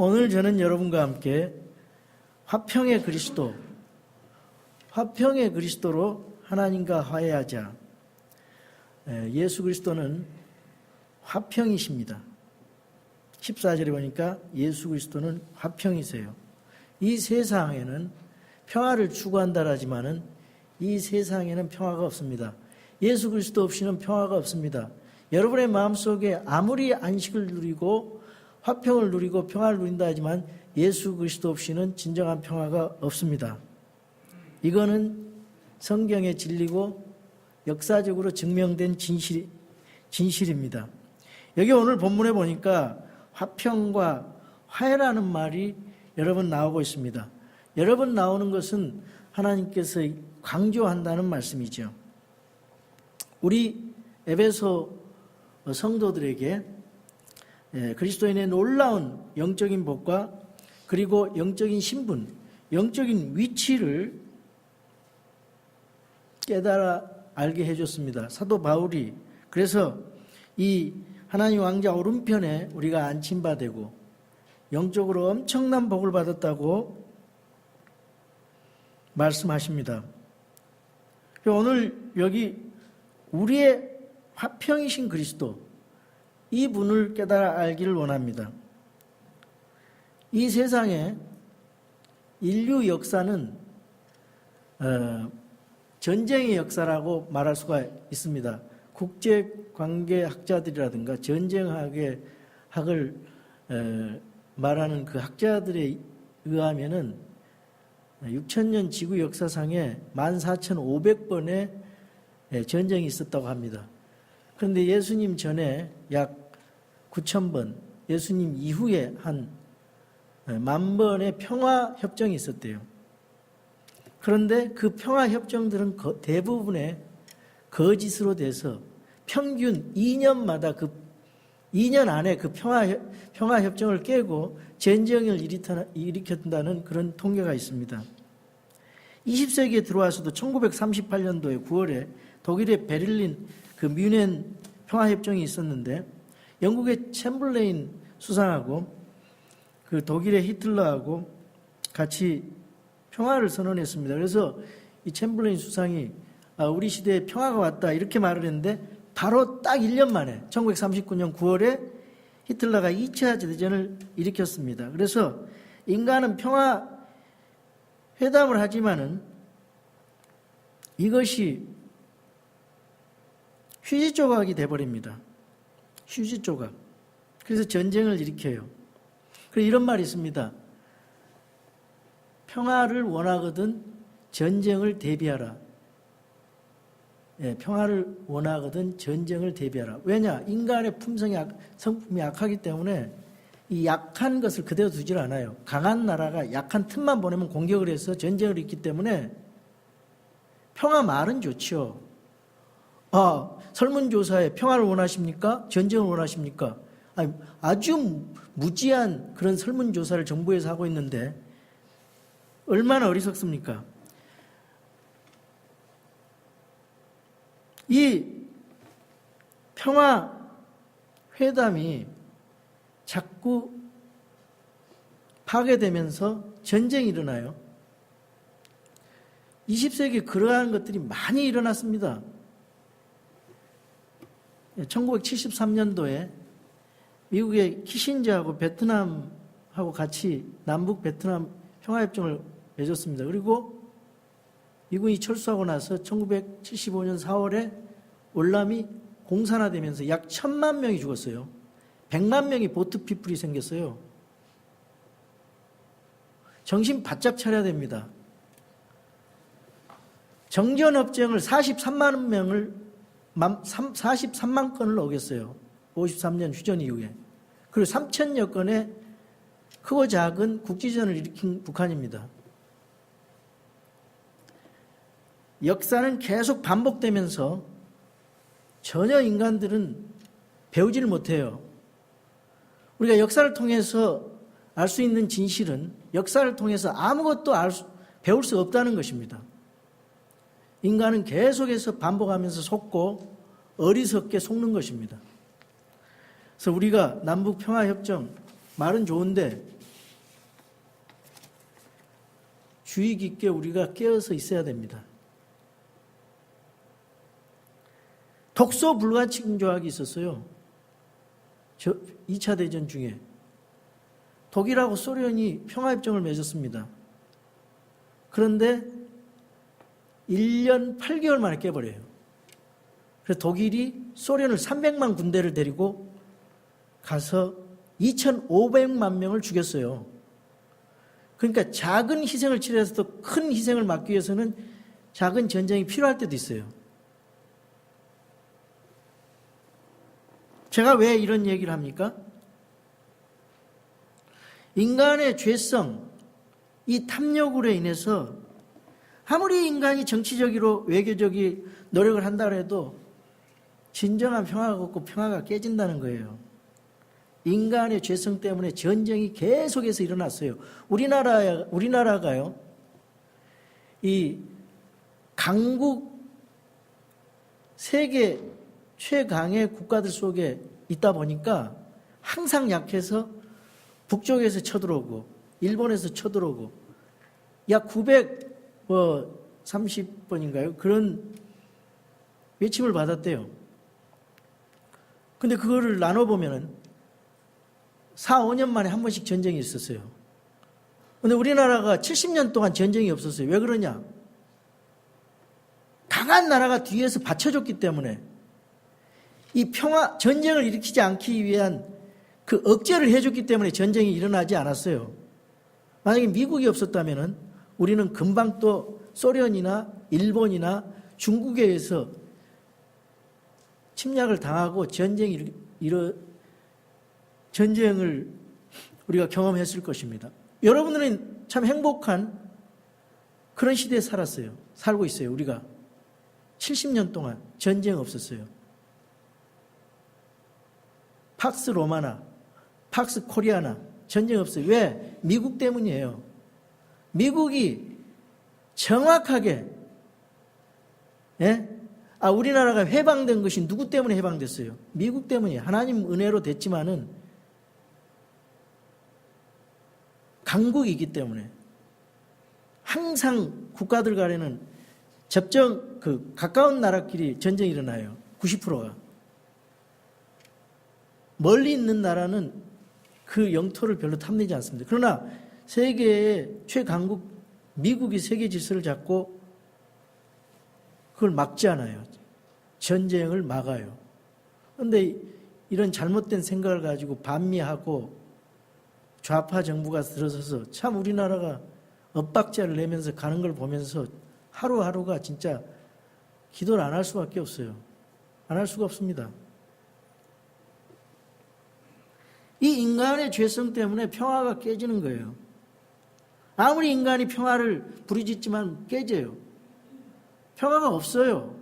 오늘 저는 여러분과 함께 화평의 그리스도로 하나님과 화해하자. 예수 그리스도는 화평이십니다. 14절에 보니까 예수 그리스도는 화평이세요. 이 세상에는 평화를 추구한다라지만은 이 세상에는 평화가 없습니다. 예수 그리스도 없이는 평화가 없습니다. 여러분의 마음속에 아무리 안식을 누리고 화평을 누리고 평화를 누린다 하지만 예수 그리스도 없이는 진정한 평화가 없습니다. 이거는 성경의 진리고 역사적으로 증명된 진실입니다. 여기 오늘 본문에 보니까 화평과 화해라는 말이 여러 번 나오고 있습니다. 여러 번 나오는 것은 하나님께서 강조한다는 말씀이죠. 우리 에베소 성도들에게 그리스도인의 놀라운 영적인 복과 그리고 영적인 신분, 영적인 위치를 깨달아 알게 해줬습니다. 사도 바울이 그래서 이 하나님 왕자 오른편에 우리가 안침받고 영적으로 엄청난 복을 받았다고 말씀하십니다. 오늘 여기 우리의 화평이신 그리스도, 이 분을 깨달아 알기를 원합니다. 이 세상에 인류 역사는 전쟁의 역사라고 말할 수가 있습니다. 국제관계학자들이라든가 전쟁학을 말하는 그 학자들에 의하면은 6000년 지구 역사상에 14,500번의 전쟁이 있었다고 합니다. 그런데 예수님 전에 약 9,000번, 예수님 이후에 한 10,000번의 평화협정이 있었대요. 그런데 그 평화협정들은 대부분의 거짓으로 돼서 평균 2년마다 2년 안에 그 평화협정을 깨고 전쟁을 일으켰다는 그런 통계가 있습니다. 20세기에 들어와서도 1938년도에 9월에 독일의 베를린 그 뮌헨 평화협정이 있었는데 영국의 챔블레인 수상하고 그 독일의 히틀러하고 같이 평화를 선언했습니다. 그래서 이 챔블레인 수상이 우리 시대에 평화가 왔다 이렇게 말을 했는데 바로 딱 1년 만에 1939년 9월에 히틀러가 2차 대전을 일으켰습니다. 그래서 인간은 평화 회담을 하지만은 이것이 휴지 조각이 돼버립니다. 휴지 조각. 그래서 전쟁을 일으켜요. 그래서 이런 말이 있습니다. 평화를 원하거든 전쟁을 대비하라. 평화를 원하거든 전쟁을 대비하라. 왜냐? 인간의 성품이 약하기 때문에 이 약한 것을 그대로 두질 않아요. 강한 나라가 약한 틈만 보내면 공격을 해서 전쟁을 일으키기 때문에 평화 말은 좋죠. 설문조사에 평화를 원하십니까? 전쟁을 원하십니까? 아주 무지한 그런 설문조사를 정부에서 하고 있는데 얼마나 어리석습니까? 이 평화 회담이 자꾸 파괴되면서 전쟁이 일어나요. 20세기에 그러한 것들이 많이 일어났습니다. 1973년도에 미국의 키신저하고 베트남하고 같이 남북 베트남 평화협정을 맺었습니다. 그리고 미군이 철수하고 나서 1975년 4월에 월남이 공산화되면서 약 1,000만 명이 죽었어요. 100만 명이 보트피플이 생겼어요. 정신 바짝 차려야 됩니다. 정전협정을 43만 건을 어겼어요. 53년 휴전 이후에. 그리고 3,000여 건의 크고 작은 국지전을 일으킨 북한입니다. 역사는 계속 반복되면서 전혀 인간들은 배우지를 못해요. 우리가 역사를 통해서 알 수 있는 진실은 역사를 통해서 아무것도 배울 수 없다는 것입니다. 인간은 계속해서 반복하면서 속고 어리석게 속는 것입니다. 그래서 우리가 남북평화협정 말은 좋은데 주의 깊게 우리가 깨어서 있어야 됩니다. 독소 불가침 조약이 있었어요. 2차 대전 중에 독일하고 소련이 평화협정을 맺었습니다. 그런데 1년 8개월 만에 깨버려요. 그래서 독일이 소련을 300만 군대를 데리고 가서 2,500만 명을 죽였어요. 그러니까 작은 희생을 치러서도 큰 희생을 막기 위해서는 작은 전쟁이 필요할 때도 있어요. 제가 왜 이런 얘기를 합니까? 인간의 죄성, 이 탐욕으로 인해서 아무리 인간이 정치적으로 외교적인 노력을 한다 해도 진정한 평화가 없고 평화가 깨진다는 거예요. 인간의 죄성 때문에 전쟁이 계속해서 일어났어요. 우리나라가요, 이 강국 세계 최강의 국가들 속에 있다 보니까 항상 약해서 북쪽에서 쳐들어오고 일본에서 쳐들어오고 약 930번인가요? 그런 외침을 받았대요. 근데 그거를 나눠보면은 4, 5년 만에 한 번씩 전쟁이 있었어요. 근데 우리나라가 70년 동안 전쟁이 없었어요. 왜 그러냐? 강한 나라가 뒤에서 받쳐줬기 때문에 이 전쟁을 일으키지 않기 위한 그 억제를 해줬기 때문에 전쟁이 일어나지 않았어요. 만약에 미국이 없었다면 우리는 금방 또 소련이나 일본이나 중국에 의해서 침략을 당하고 전쟁을 우리가 경험했을 것입니다. 여러분들은 참 행복한 그런 시대에 살고 있어요. 우리가 70년 동안 전쟁 없었어요. 팍스 로마나 팍스 코리아나 전쟁 없어요. 왜? 미국 때문이에요. 미국이 정확하게 우리나라가 해방된 것이 누구 때문에 해방됐어요? 미국 때문이에요. 하나님 은혜로 됐지만은 강국이기 때문에 항상 국가들 간에는 가까운 나라끼리 전쟁이 일어나요. 90%가. 멀리 있는 나라는 그 영토를 별로 탐내지 않습니다. 그러나 세계의 최강국 미국이 세계 질서를 잡고 그걸 막지 않아요. 전쟁을 막아요. 그런데 이런 잘못된 생각을 가지고 반미하고 좌파 정부가 들어서서 참 우리나라가 엇박자를 내면서 가는 걸 보면서 하루하루가 진짜 기도를 안 할 수밖에 없어요. 안 할 수가 없습니다. 이 인간의 죄성 때문에 평화가 깨지는 거예요. 아무리 인간이 평화를 부르짖지만 깨져요. 평화가 없어요.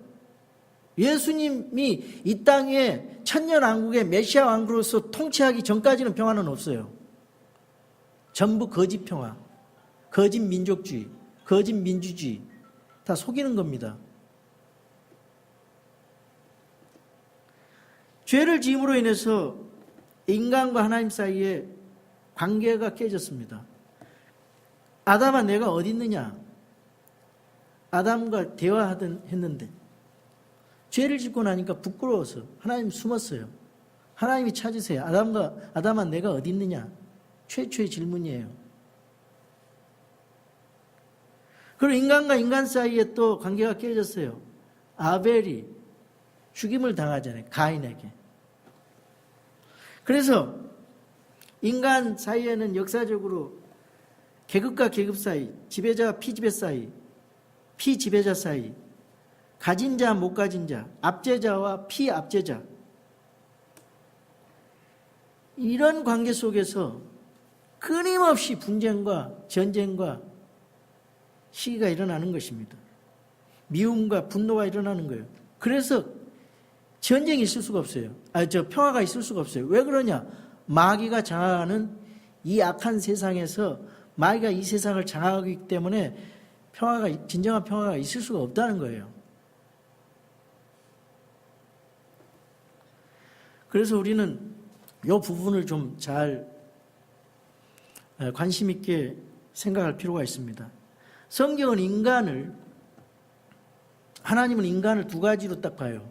예수님이 이 땅에 천년왕국의 메시아 왕으로서 통치하기 전까지는 평화는 없어요. 전부 거짓 평화, 거짓 민족주의, 거짓 민주주의 다 속이는 겁니다. 죄를 지음으로 인해서 인간과 하나님 사이에 관계가 깨졌습니다. 아담아 내가 어디 있느냐? 아담과 했는데 죄를 짓고 나니까 부끄러워서 하나님 숨었어요. 하나님이 찾으세요. 아담아 내가 어디 있느냐? 최초의 질문이에요. 그리고 인간과 인간 사이에 또 관계가 깨졌어요. 아벨이 죽임을 당하잖아요. 가인에게. 그래서 인간 사이에는 역사적으로 계급과 계급 사이, 지배자와 피지배 사이, 피지배자 사이, 가진 자, 못 가진 자, 압제자와 피압제자, 이런 관계 속에서 끊임없이 분쟁과 전쟁과 시기가 일어나는 것입니다. 미움과 분노가 일어나는 거예요. 그래서 전쟁이 있을 수가 없어요. 평화가 있을 수가 없어요. 왜 그러냐? 마귀가 장악하는 이 악한 세상에서 마귀가 이 세상을 장악하기 때문에 진정한 평화가 있을 수가 없다는 거예요. 그래서 우리는 이 부분을 좀 잘 관심 있게 생각할 필요가 있습니다. 성경은 하나님은 인간을 두 가지로 딱 봐요.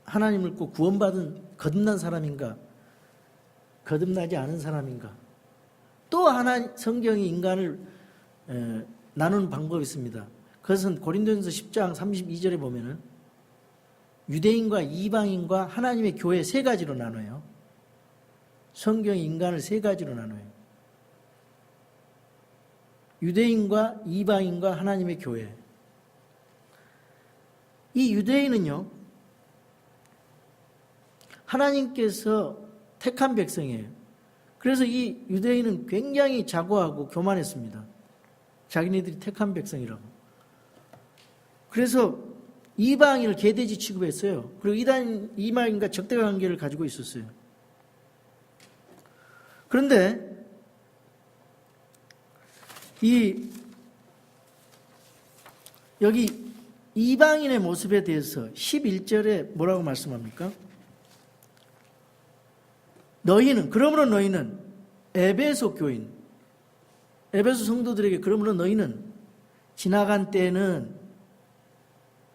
하나님을 꼭 구원받은 거듭난 사람인가, 거듭나지 않은 사람인가. 또 하나 성경이 인간을 나누는 방법이 있습니다. 그것은 고린도전서 10장 32절에 보면은 유대인과 이방인과 하나님의 교회 세 가지로 나눠요. 성경이 인간을 세 가지로 나눠요. 유대인과 이방인과 하나님의 교회. 이 유대인은요, 하나님께서 택한 백성이에요. 그래서 이 유대인은 굉장히 자고하고 교만했습니다. 자기네들이 택한 백성이라고. 그래서 이방인을 개돼지 취급했어요. 그리고 이방인과 적대 관계를 가지고 있었어요. 그런데 여기 이방인의 모습에 대해서 11절에 뭐라고 말씀합니까? 그러므로 너희는 에베소 교인, 에베소 성도들에게 그러므로 너희는 지나간 때는,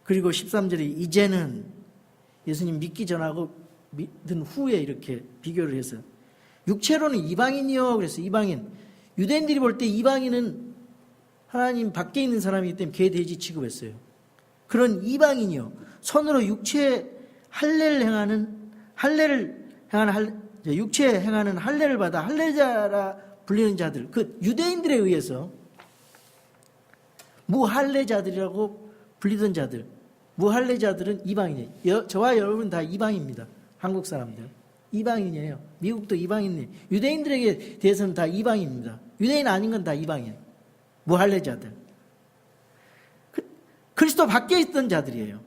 그리고 13절에 이제는, 예수님 믿기 전하고 믿은 후에 이렇게 비교를 해서, 육체로는 이방인이요. 그래서 이방인, 유대인들이 볼 때 이방인은 하나님 밖에 있는 사람이기 때문에 개돼지 취급했어요. 그런 이방인이요, 손으로 육체에 육체에 행하는 할례를 받아 할례자라 불리는 자들, 그 유대인들에 의해서 무할례자들이라고 불리던 자들, 무할례자들은 이방인이에요. 저와 여러분 다 이방입니다. 한국 사람들 이방인이에요. 미국도 이방인이에요. 유대인들에게 대해서는 다 이방인입니다. 유대인 아닌 건 다 이방인, 무할례자들, 그리스도 밖에 있던 자들이에요.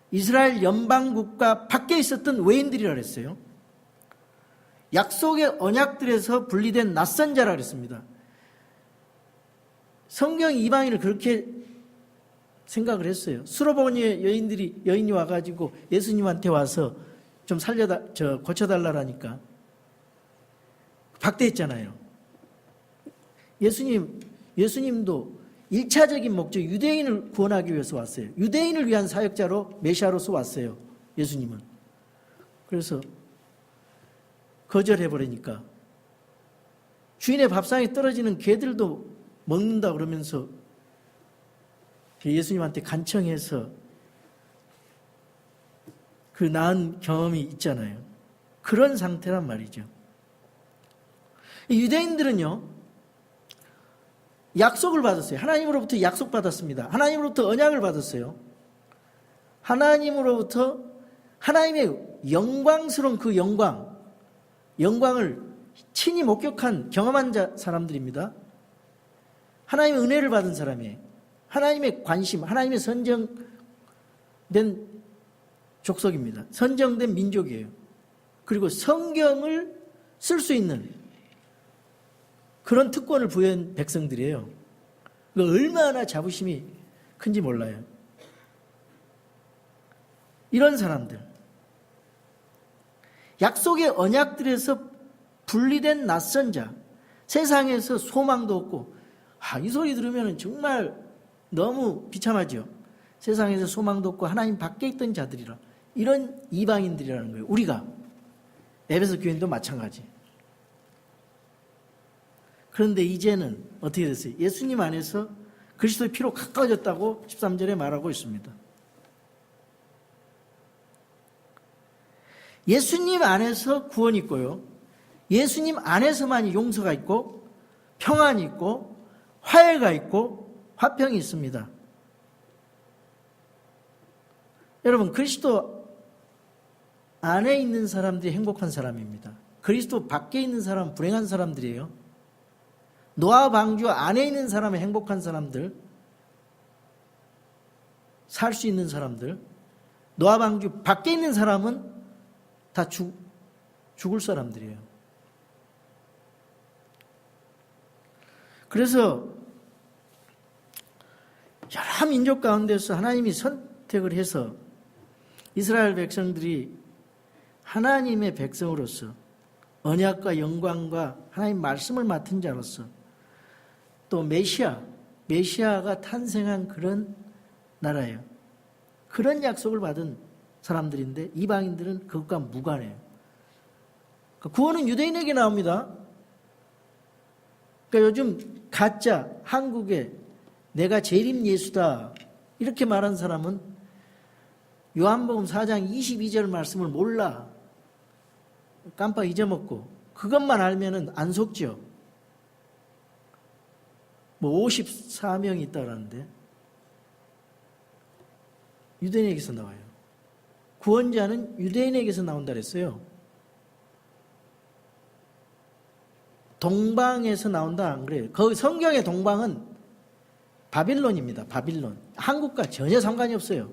이스라엘 연방국가 밖에 있었던 외인들이라 그랬어요. 약속의 언약들에서 분리된 낯선 자라 그랬습니다. 성경 이방인을 그렇게 생각을 했어요. 수로보니의 여인이 와가지고 예수님한테 와서 좀 고쳐달라니까 박대했잖아요. 예수님도 1차적인 목적, 유대인을 구원하기 위해서 왔어요. 유대인을 위한 사역자로 메시아로서 왔어요. 예수님은. 그래서 거절해버리니까 주인의 밥상에 떨어지는 개들도 먹는다 그러면서 예수님한테 간청해서 그 나은 경험이 있잖아요. 그런 상태란 말이죠. 유대인들은요, 약속을 받았어요. 하나님으로부터 약속받았습니다. 하나님으로부터 언약을 받았어요. 하나님으로부터 하나님의 영광스러운 그 영광을 친히 목격한 경험한 사람들입니다. 하나님의 은혜를 받은 사람이에요. 하나님의 관심, 하나님의 선정된 족속입니다. 선정된 민족이에요. 그리고 성경을 쓸 수 있는 그런 특권을 부여한 백성들이에요. 얼마나 자부심이 큰지 몰라요. 이런 사람들, 약속의 언약들에서 분리된 낯선 자, 세상에서 소망도 없고, 이 소리 들으면 정말 너무 비참하죠. 세상에서 소망도 없고 하나님 밖에 있던 자들이라, 이런 이방인들이라는 거예요. 우리가 에베소 교인도 마찬가지. 그런데 이제는 어떻게 됐어요? 예수님 안에서 그리스도의 피로 가까워졌다고 13절에 말하고 있습니다. 예수님 안에서 구원이 있고요, 예수님 안에서만이 용서가 있고 평안이 있고 화해가 있고 화평이 있습니다. 여러분, 그리스도 안에 있는 사람들이 행복한 사람입니다. 그리스도 밖에 있는 사람은 불행한 사람들이에요. 노아 방주 안에 있는 사람은 행복한 사람들, 살 수 있는 사람들, 노아 방주 밖에 있는 사람은 다 죽을 사람들이에요. 그래서 여러 민족 가운데서 하나님이 선택을 해서 이스라엘 백성들이 하나님의 백성으로서 언약과 영광과 하나님 말씀을 맡은 자로서, 또 메시아가 탄생한 그런 나라예요. 그런 약속을 받은 사람들인데 이방인들은 그것과 무관해요. 구원은 유대인에게 나옵니다. 그러니까 요즘 가짜 한국에 내가 재림 예수다 이렇게 말한 사람은 요한복음 4장 22절 말씀을 몰라. 깜빡 잊어먹고 그것만 알면은 안 속죠. 뭐 54명이 있다라는데 유대인에게서 나와요. 구원자는 유대인에게서 나온다 그랬어요. 동방에서 나온다 안 그래요. 그 성경의 동방은 바빌론입니다. 바빌론. 한국과 전혀 상관이 없어요.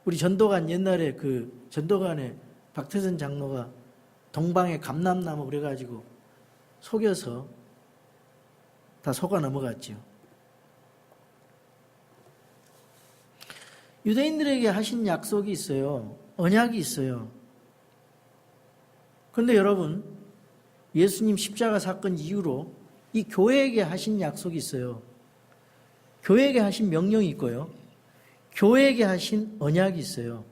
우리 전도관 옛날에 그 전도관에 박태선 장로가 동방에 감람나무 그래가지고 속여서 다 속아 넘어갔죠. 유대인들에게 하신 약속이 있어요. 언약이 있어요. 그런데 여러분, 예수님 십자가 사건 이후로 이 교회에게 하신 약속이 있어요. 교회에게 하신 명령이 있고요. 교회에게 하신 언약이 있어요.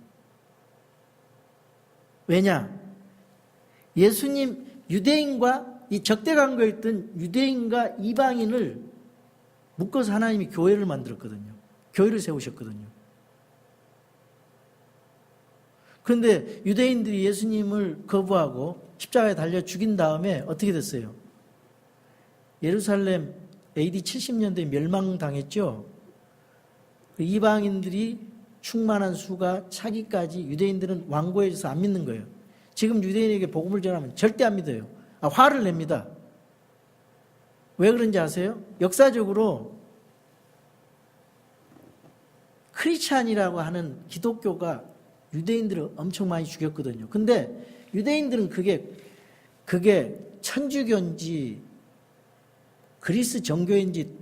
왜냐? 예수님 유대인과 이 적대관계에 있던 유대인과 이방인을 묶어서 하나님이 교회를 만들었거든요. 교회를 세우셨거든요. 그런데 유대인들이 예수님을 거부하고 십자가에 달려 죽인 다음에 어떻게 됐어요? 예루살렘 AD 70년대에 멸망당했죠. 이방인들이 충만한 수가 차기까지 유대인들은 완고해져서 안 믿는 거예요. 지금 유대인에게 복음을 전하면 절대 안 믿어요. 화를 냅니다. 왜 그런지 아세요? 역사적으로 크리스찬이라고 하는 기독교가 유대인들을 엄청 많이 죽였거든요. 근데 유대인들은 그게 천주교인지 그리스 정교인지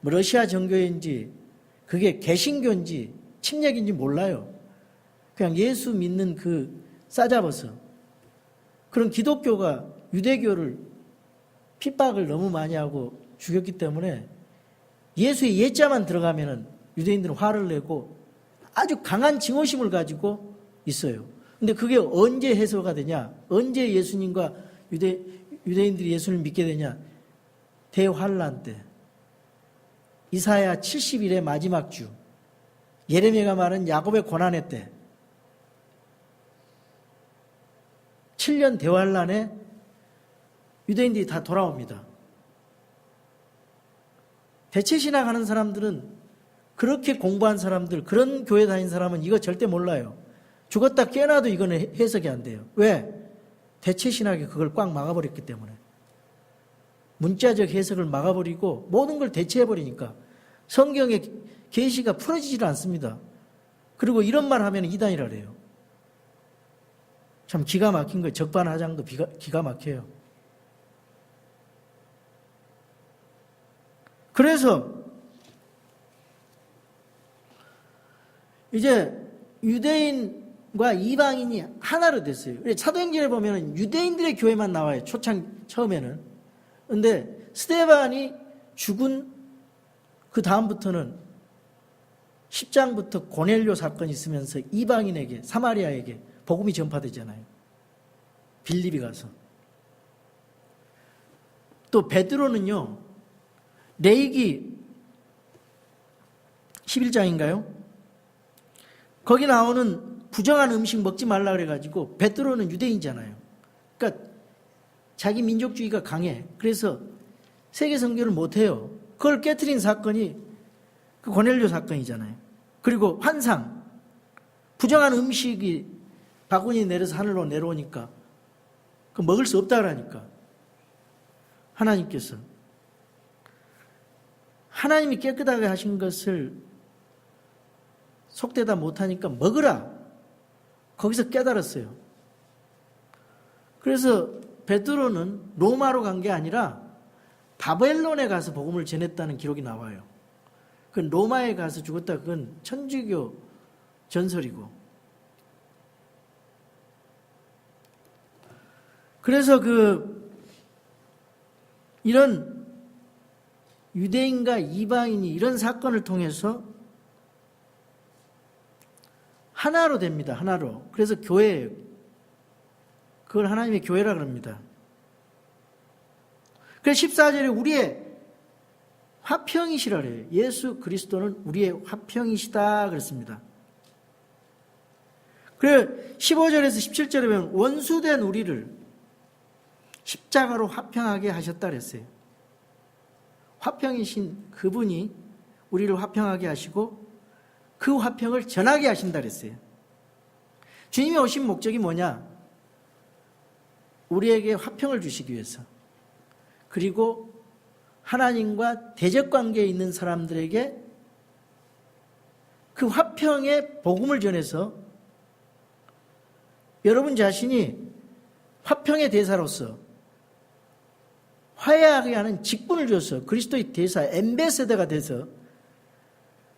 러시아 정교인지 그게 개신교인지 침략인지 몰라요. 그냥 예수 믿는 그 싸잡아서 그런 기독교가 유대교를 핍박을 너무 많이 하고 죽였기 때문에 예수의 예자만 들어가면은 유대인들은 화를 내고 아주 강한 증오심을 가지고 있어요. 근데 그게 언제 해소가 되냐? 언제 예수님과 유대인들이 예수를 믿게 되냐? 대환란 때. 이사야 70일의 마지막 주. 예레미야가 말한 야곱의 고난의 때. 7년 대환란에 유대인들이 다 돌아옵니다. 대체신학하는 사람들은 그렇게 공부한 사람들, 그런 교회 다닌 사람은 이거 절대 몰라요. 죽었다 깨어나도 이거는 해석이 안 돼요. 왜? 대체신학이 그걸 꽉 막아버렸기 때문에. 문자적 해석을 막아버리고 모든 걸 대체해버리니까 성경의 계시가 풀어지질 않습니다. 그리고 이런 말 하면 이단이라 그래요. 참 기가 막힌 거예요. 적반하장도 기가 막혀요. 그래서 이제 유대인과 이방인이 하나로 됐어요. 사도행전에 보면 유대인들의 교회만 나와요. 처음에는. 근데 스데반이 죽은 그 다음부터는 10장부터 고넬료 사건이 있으면서 이방인에게, 사마리아에게 복음이 전파되잖아요. 빌립이 가서. 또 베드로는요, 레위기 11장인가요? 거기 나오는 부정한 음식 먹지 말라 그래가지고 베드로는 유대인이잖아요. 그러니까 자기 민족주의가 강해. 그래서 세계 선교를 못해요. 그걸 깨트린 사건이 그 고넬료 사건이잖아요. 그리고 환상, 부정한 음식이 바구니 내려서 하늘로 내려오니까 그 먹을 수 없다 그러니까 하나님께서 하나님이 깨끗하게 하신 것을 속되다 못하니까 먹으라. 거기서 깨달았어요. 그래서 베드로는 로마로 간 게 아니라 바벨론에 가서 복음을 전했다는 기록이 나와요. 그 로마에 가서 죽었다 그건 천주교 전설이고. 그래서 이런 유대인과 이방인이 이런 사건을 통해서 하나로 됩니다. 하나로. 그래서 교회예요. 그걸 하나님의 교회라 그럽니다. 그래서 14절에 우리의 화평이시라 그래요. 예수 그리스도는 우리의 화평이시다 그랬습니다. 그래서 15절에서 17절에 보면 원수된 우리를 십자가로 화평하게 하셨다 그랬어요. 화평이신 그분이 우리를 화평하게 하시고 그 화평을 전하게 하신다 그랬어요. 주님이 오신 목적이 뭐냐? 우리에게 화평을 주시기 위해서, 그리고 하나님과 대적관계에 있는 사람들에게 그 화평의 복음을 전해서 여러분 자신이 화평의 대사로서 화해하게 하는 직분을 줘서 그리스도의 대사, 엠베세더가 돼서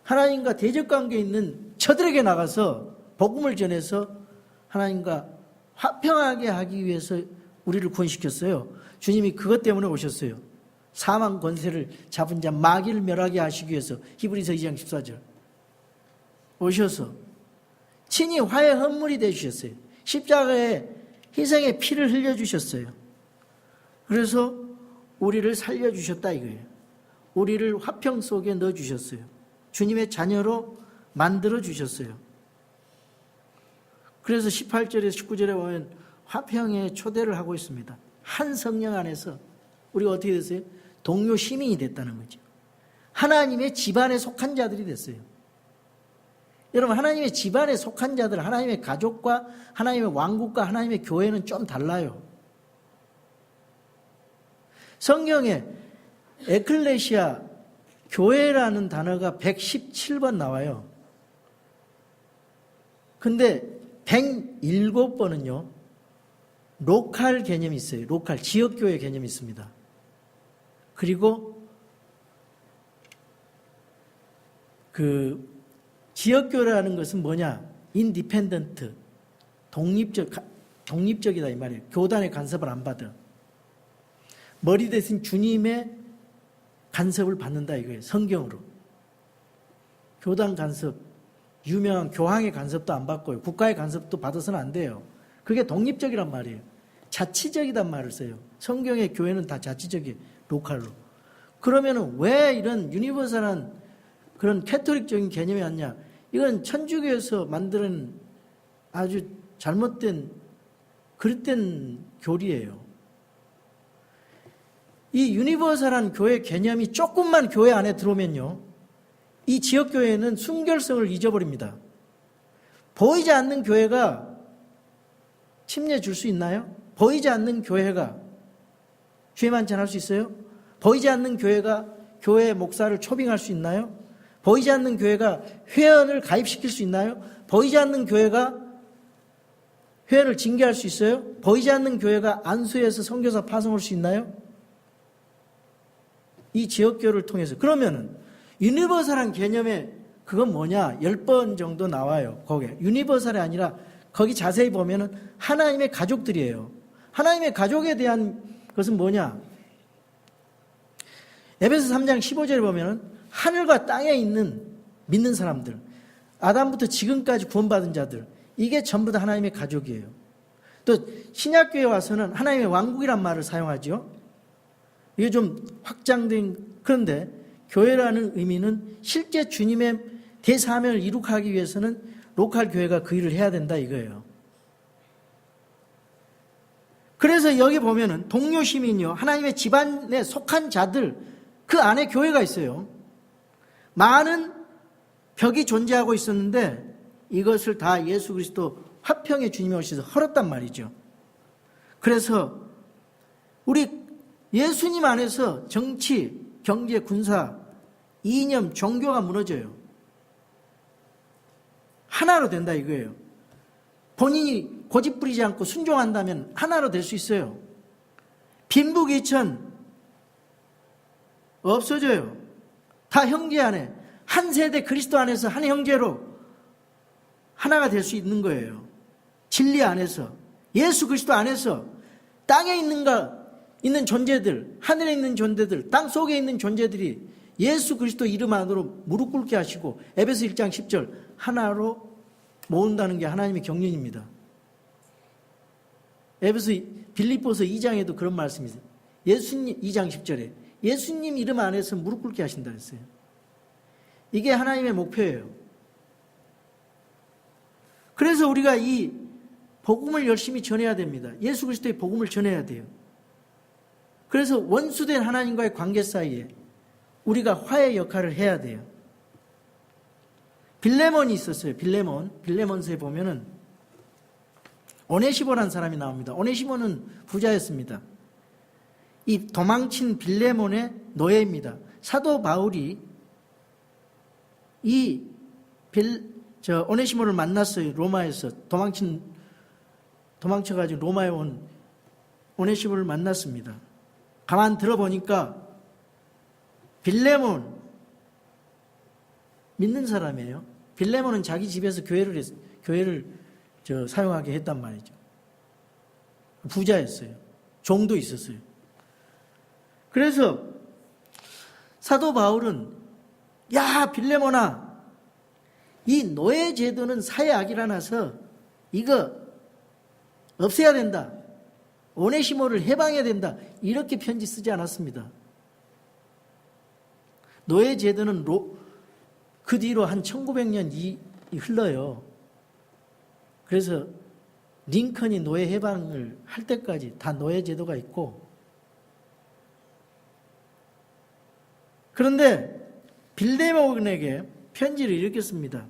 하나님과 대적관계에 있는 저들에게 나가서 복음을 전해서 하나님과 화평하게 하기 위해서 우리를 구원시켰어요. 주님이 그것 때문에 오셨어요. 사망 권세를 잡은 자 마귀를 멸하게 하시기 위해서. 히브리서 2장 14절 오셔서 친히 화해 헌물이 되주셨어요. 십자가에 희생의 피를 흘려주셨어요. 그래서 우리를 살려주셨다 이거예요. 우리를 화평 속에 넣어주셨어요. 주님의 자녀로 만들어주셨어요. 그래서 18절에서 19절에 보면 화평의 초대를 하고 있습니다. 한 성령 안에서 우리가 어떻게 됐어요? 동료 시민이 됐다는 거죠. 하나님의 집안에 속한 자들이 됐어요. 여러분, 하나님의 집안에 속한 자들, 하나님의 가족과 하나님의 왕국과 하나님의 교회는 좀 달라요. 성경에 에클레시아, 교회라는 단어가 117번 나와요. 근데 107번은요, 로컬 개념이 있어요. 로컬, 지역교회 개념이 있습니다. 그리고 그 지역교회라는 것은 뭐냐? 인디펜던트, 독립적이다 이 말이에요. 교단의 간섭을 안 받아. 머리 대신 주님의 간섭을 받는다 이거예요. 성경으로. 교단 간섭, 유명한 교황의 간섭도 안 받고요. 국가의 간섭도 받아서는 안 돼요. 그게 독립적이란 말이에요. 자치적이란 말을 써요. 성경의 교회는 다 자치적이에요. 로컬로. 그러면은 왜 이런 유니버설한 그런 캐토릭적인 개념이 왔냐? 이건 천주교에서 만드는 아주 잘못된, 그릇된 교리예요. 이 유니버설한 교회 개념이 조금만 교회 안에 들어오면요, 이 지역교회는 순결성을 잊어버립니다. 보이지 않는 교회가 침례 줄 수 있나요? 보이지 않는 교회가 주의 만찬할 수 있어요? 보이지 않는 교회가 교회 목사를 초빙할 수 있나요? 보이지 않는 교회가 회원을 가입시킬 수 있나요? 보이지 않는 교회가 회원을 징계할 수 있어요? 보이지 않는 교회가 안수해서 선교사 파송할 수 있나요? 이 지역교회를 통해서. 그러면은 유니버설한 개념에 그건 뭐냐? 10번 정도 나와요. 거기에. 유니버설이 아니라 거기 자세히 보면은 하나님의 가족들이에요. 하나님의 가족에 대한 것은 뭐냐? 에베소 3장 15절에 보면은 하늘과 땅에 있는 믿는 사람들, 아담부터 지금까지 구원받은 자들, 이게 전부 다 하나님의 가족이에요. 또 신약교회에 와서는 하나님의 왕국이란 말을 사용하죠. 이게 좀 확장된, 그런데 교회라는 의미는 실제 주님의 대사명을 이룩하기 위해서는 로컬 교회가 그 일을 해야 된다 이거예요. 그래서 여기 보면은 동료 시민이요, 하나님의 집안에 속한 자들, 그 안에 교회가 있어요. 많은 벽이 존재하고 있었는데 이것을 다 예수 그리스도 화평의 주님이 오셔서 헐었단 말이죠. 그래서 우리 예수님 안에서 정치, 경제, 군사, 이념, 종교가 무너져요. 하나로 된다 이거예요. 본인이 고집 부리지 않고 순종한다면 하나로 될 수 있어요. 빈부귀천 없어져요. 다 형제 안에, 한 세대 그리스도 안에서 한 형제로 하나가 될 수 있는 거예요. 진리 안에서, 예수 그리스도 안에서, 땅에 있는가 있는 존재들, 하늘에 있는 존재들, 땅 속에 있는 존재들이 예수 그리스도 이름 안으로 무릎 꿇게 하시고 에베소 1장 10절 하나로 모은다는 게 하나님의 경륜입니다. 빌립보서 2장에도 그런 말씀이 있어요. 예수님 2장 10절에 예수님 이름 안에서 무릎 꿇게 하신다 했어요. 이게 하나님의 목표예요. 그래서 우리가 이 복음을 열심히 전해야 됩니다. 예수 그리스도의 복음을 전해야 돼요. 그래서 원수된 하나님과의 관계 사이에 우리가 화해 역할을 해야 돼요. 빌레몬이 있었어요. 빌레몬서에 보면은 오네시모라는 사람이 나옵니다. 오네시모는 부자였습니다. 이 도망친 빌레몬의 노예입니다. 사도 바울이 오네시모를 만났어요. 로마에서 도망쳐가지고 로마에 온 오네시모를 만났습니다. 가만 들어보니까 빌레몬 믿는 사람이에요. 빌레몬은 자기 집에서 교회를 사용하게 했단 말이죠. 부자였어요. 종도 있었어요. 그래서 사도 바울은 야 빌레몬아, 이 노예 제도는 사회악이라나서 이거 없애야 된다. 오네시모를 해방해야 된다. 이렇게 편지 쓰지 않았습니다. 노예 제도는 그 뒤로 한 1900년 흘러요. 그래서 링컨이 노예 해방을 할 때까지 다 노예 제도가 있고, 그런데 빌레몬에게 편지를 이렇게 씁니다.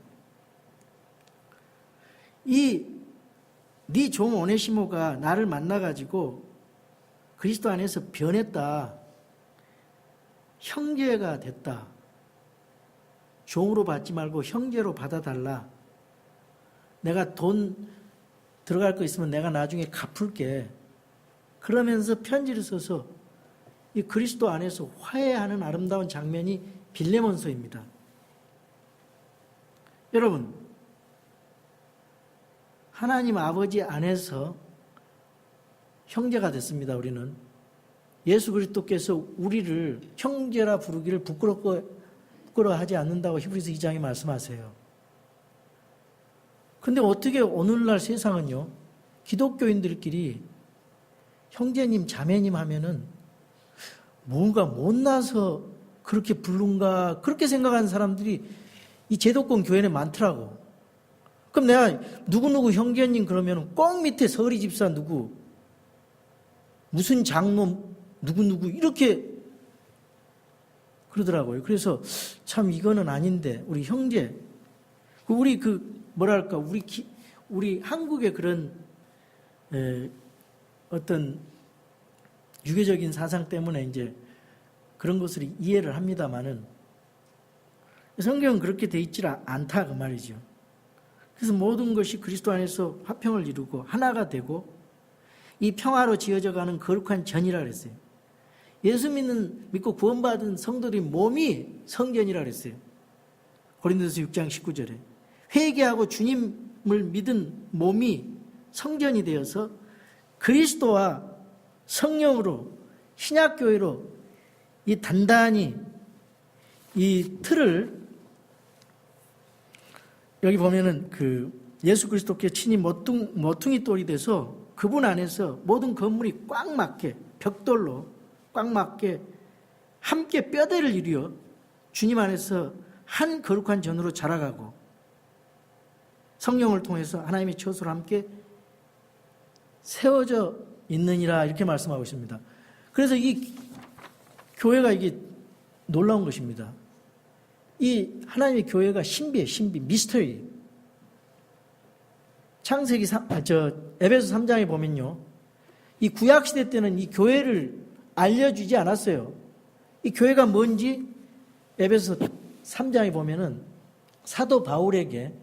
네 종 오네시모가 나를 만나가지고 그리스도 안에서 변했다. 형제가 됐다. 종으로 받지 말고 형제로 받아달라. 내가 돈 들어갈 거 있으면 내가 나중에 갚을게. 그러면서 편지를 써서 이 그리스도 안에서 화해하는 아름다운 장면이 빌레몬서입니다. 여러분, 하나님 아버지 안에서 형제가 됐습니다. 우리는 예수 그리스도께서 우리를 형제라 부르기를 부끄러워하지 않는다고 히브리서 2장에 말씀하세요. 근데 어떻게 오늘날 세상은요, 기독교인들끼리 형제님 자매님 하면은 뭔가 못나서 그렇게 부른가 그렇게 생각하는 사람들이 이 제도권 교회는 많더라고. 그럼 내가 누구누구 형제님 그러면 꼭 밑에 서리 집사 누구, 무슨 장로 누구누구 이렇게 그러더라고요. 그래서 참 이거는 아닌데 우리 형제, 우리 뭐랄까 우리 한국의 그런 어떤 유교적인 사상 때문에 이제 그런 것을 이해를 합니다만은 성경은 그렇게 돼 있지 않다 그 말이죠. 그래서 모든 것이 그리스도 안에서 화평을 이루고 하나가 되고 이 평화로 지어져가는 거룩한 전이라 그랬어요. 예수 믿고 구원받은 성도들의 몸이 성전이라 그랬어요. 고린도서 6장 19절에 회개하고 주님을 믿은 몸이 성전이 되어서 그리스도와 성령으로 신약교회로 이 단단히 이 틀을, 여기 보면은 예수 그리스도께 친히 모퉁이 돌이 돼서 그분 안에서 모든 건물이 꽉 막게, 벽돌로 꽉 막게 함께 뼈대를 이루어 주님 안에서 한 거룩한 전으로 자라가고 성령을 통해서 하나님의 처소로 함께 세워져 있느니라 이렇게 말씀하고 있습니다. 그래서 이 교회가 이게 놀라운 것입니다. 이 하나님의 교회가 신비해, 미스터리. 창세기 에베소 3장에 보면요, 이 구약 시대 때는 이 교회를 알려주지 않았어요. 이 교회가 뭔지 에베소 3장에 보면은 사도 바울에게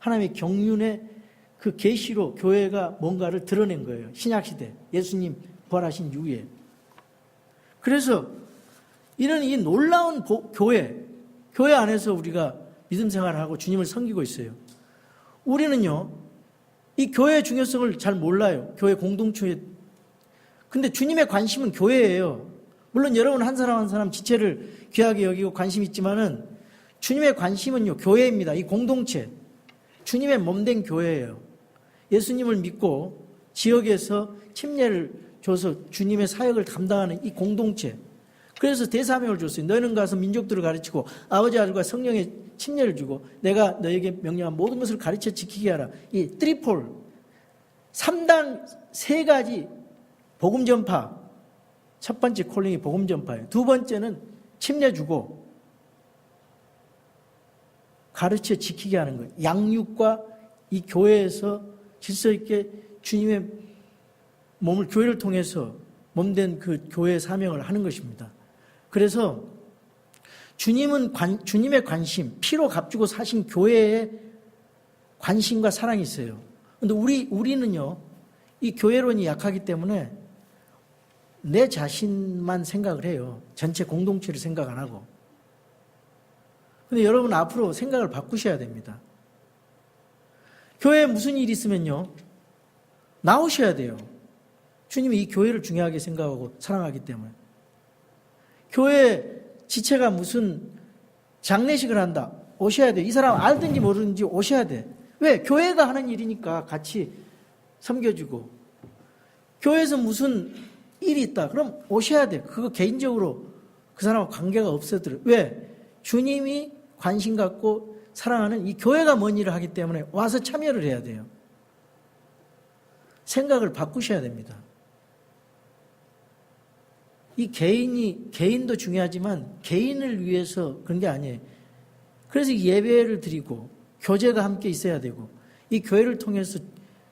하나님의 경륜의 그 계시로 교회가 뭔가를 드러낸 거예요. 신약 시대 예수님 부활하신 이후에. 그래서 이런 이 놀라운 교회 안에서 우리가 믿음 생활을 하고 주님을 섬기고 있어요. 우리는요, 이 교회의 중요성을 잘 몰라요. 교회 공동체에. 근데 주님의 관심은 교회예요. 물론 여러분 한 사람 한 사람 지체를 귀하게 여기고 관심 있지만은 주님의 관심은요, 교회입니다. 이 공동체. 주님의 몸된 교회예요. 예수님을 믿고 지역에서 침례를 줘서 주님의 사역을 감당하는 이 공동체. 그래서 대사명을 줬어요. 너희는 가서 민족들을 가르치고 아버지 아들과 성령의 침례를 주고 내가 너에게 명령한 모든 것을 가르쳐 지키게 하라. 이 트리폴 3단 3가지 복음 전파. 첫 번째 콜링이 복음 전파예요. 두 번째는 침례 주고 가르쳐 지키게 하는 거예요. 양육과 이 교회에서 질서 있게 주님의 몸을 교회를 통해서 몸된 그 교회의 사명을 하는 것입니다. 그래서 주님의 관심, 피로 값주고 사신 교회에 관심과 사랑이 있어요. 그런데 우리는요, 이 교회론이 약하기 때문에 내 자신만 생각을 해요. 전체 공동체를 생각 안 하고. 근데 여러분 앞으로 생각을 바꾸셔야 됩니다. 교회에 무슨 일이 있으면요, 나오셔야 돼요. 주님이 이 교회를 중요하게 생각하고 사랑하기 때문에. 교회 지체가 무슨 장례식을 한다. 오셔야 돼. 이 사람 알든지 모르든지 오셔야 돼. 왜? 교회가 하는 일이니까 같이 섬겨주고. 교회에서 무슨 일이 있다. 그럼 오셔야 돼. 그거 개인적으로 그 사람과 관계가 없어도. 왜? 주님이 관심 갖고 사랑하는 이 교회가 뭔 일을 하기 때문에 와서 참여를 해야 돼요. 생각을 바꾸셔야 됩니다. 이 개인도 중요하지만 개인을 위해서 그런 게 아니에요. 그래서 예배를 드리고 교제가 함께 있어야 되고 이 교회를 통해서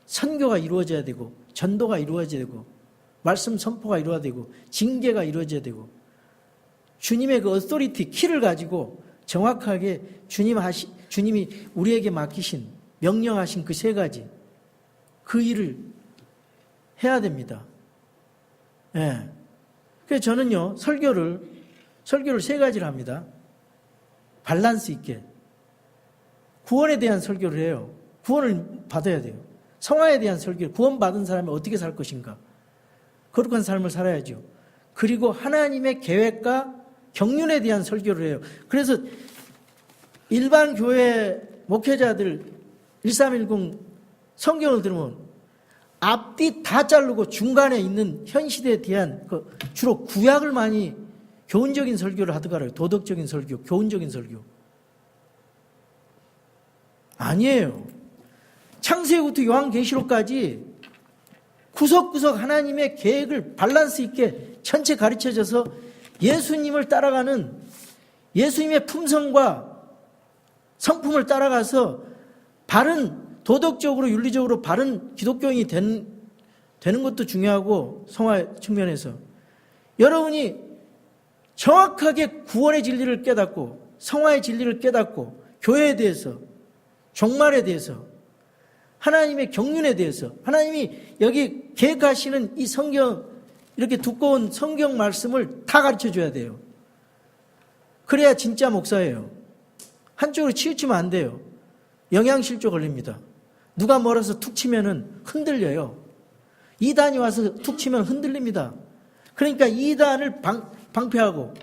선교가 이루어져야 되고 전도가 이루어져야 되고 말씀 선포가 이루어져야 되고 징계가 이루어져야 되고 주님의 그 어토리티 키를 가지고 정확하게 주님이 우리에게 맡기신 명령하신 그 3가지 그 일을 해야 됩니다. 예. 그래서 저는요, 설교를 3가지를 합니다. 밸런스 있게. 구원에 대한 설교를 해요. 구원을 받아야 돼요. 성화에 대한 설교, 구원받은 사람이 어떻게 살 것인가. 거룩한 삶을 살아야죠. 그리고 하나님의 계획과 경륜에 대한 설교를 해요. 그래서 일반 교회 목회자들 1310 성경을 들으면 앞뒤 다 자르고 중간에 있는 현 시대에 대한 주로 구약을 많이 교훈적인 설교를 하더라고요. 도덕적인 설교, 교훈적인 설교. 아니에요. 창세기부터 요한계시록까지 구석구석 하나님의 계획을 밸런스 있게 전체 가르쳐져서 예수님을 따라가는 예수님의 품성과 성품을 따라가서 바른 도덕적으로 윤리적으로 바른 기독교인이 되는 것도 중요하고 성화 측면에서 여러분이 정확하게 구원의 진리를 깨닫고 성화의 진리를 깨닫고 교회에 대해서 종말에 대해서 하나님의 경륜에 대해서 하나님이 여기 계획하시는 이 성경 이렇게 두꺼운 성경 말씀을 다 가르쳐줘야 돼요. 그래야 진짜 목사예요. 한쪽으로 치우치면 안 돼요. 영양실조 걸립니다. 누가 멀어서 툭 치면은 흔들려요. 이단이 와서 툭 치면 흔들립니다. 그러니까 이단을 방패하고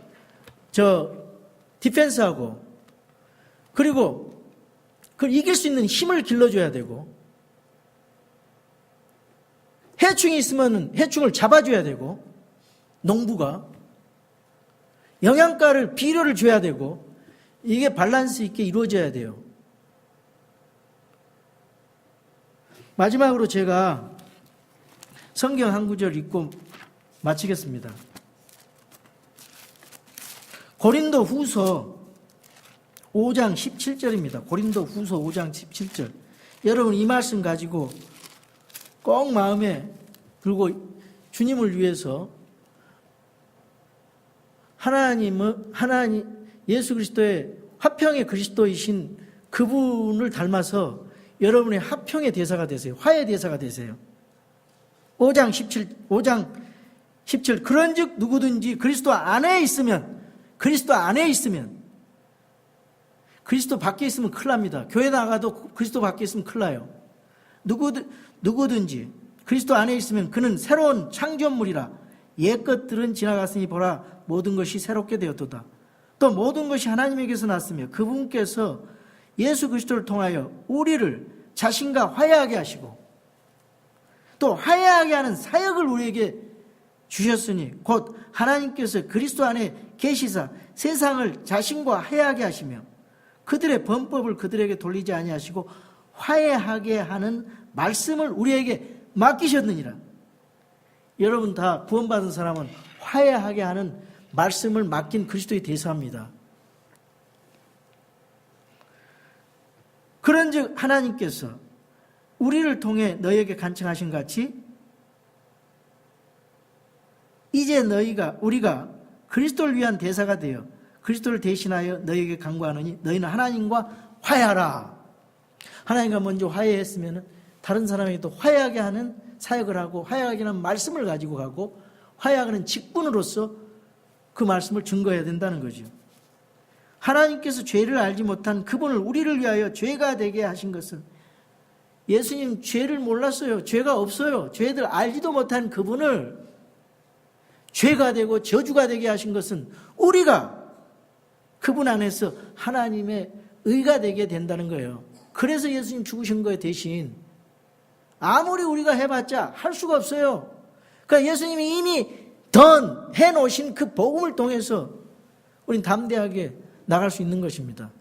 디펜스하고 그리고 그걸 이길 수 있는 힘을 길러줘야 되고 해충이 있으면 해충을 잡아줘야 되고 농부가 영양가를 비료를 줘야 되고 이게 밸런스 있게 이루어져야 돼요. 마지막으로 제가 성경 한 구절 읽고 마치겠습니다. 고린도 후서 5장 17절입니다. 고린도 후서 5장 17절. 여러분 이 말씀 가지고 꼭 마음에 들고 주님을 위해서 하나님 예수 그리스도의 화평의 그리스도이신 그분을 닮아서 여러분의 화평의 대사가 되세요. 화해의 대사가 되세요. 5장 17 그런즉 누구든지 그리스도 안에 있으면 그리스도 밖에 있으면 큰일 납니다. 교회 나가도 그리스도 밖에 있으면 큰일 나요. 누구든지 그리스도 안에 있으면 그는 새로운 창조물이라 옛 것들은 지나갔으니 보라 모든 것이 새롭게 되었도다. 또 모든 것이 하나님에게서 났으며 그분께서 예수 그리스도를 통하여 우리를 자신과 화해하게 하시고 또 화해하게 하는 사역을 우리에게 주셨으니 곧 하나님께서 그리스도 안에 계시사 세상을 자신과 화해하게 하시며 그들의 범법을 그들에게 돌리지 아니하시고 화해하게 하는 말씀을 우리에게 맡기셨느니라. 여러분 다 구원받은 사람은 화해하게 하는 말씀을 맡긴 그리스도에 대해서합니다. 그런즉 하나님께서 우리를 통해 너희에게 간청하신 같이 이제 우리가 그리스도를 위한 대사가 되어 그리스도를 대신하여 너희에게 간구하노니 너희는 하나님과 화해하라. 하나님과 먼저 화해했으면 다른 사람에게도 화해하게 하는 사역을 하고 화해하게 하는 말씀을 가지고 가고 화해하는 직분으로서 그 말씀을 증거해야 된다는 거죠. 하나님께서 죄를 알지 못한 그분을 우리를 위하여 죄가 되게 하신 것은 예수님 죄를 몰랐어요. 죄가 없어요. 죄들 알지도 못한 그분을 죄가 되고 저주가 되게 하신 것은 우리가 그분 안에서 하나님의 의가 되게 된다는 거예요. 그래서 예수님 죽으신 거에 대신 아무리 우리가 해봤자 할 수가 없어요. 그러니까 예수님이 이미 해놓으신 그 복음을 통해서 우린 담대하게 나갈 수 있는 것입니다.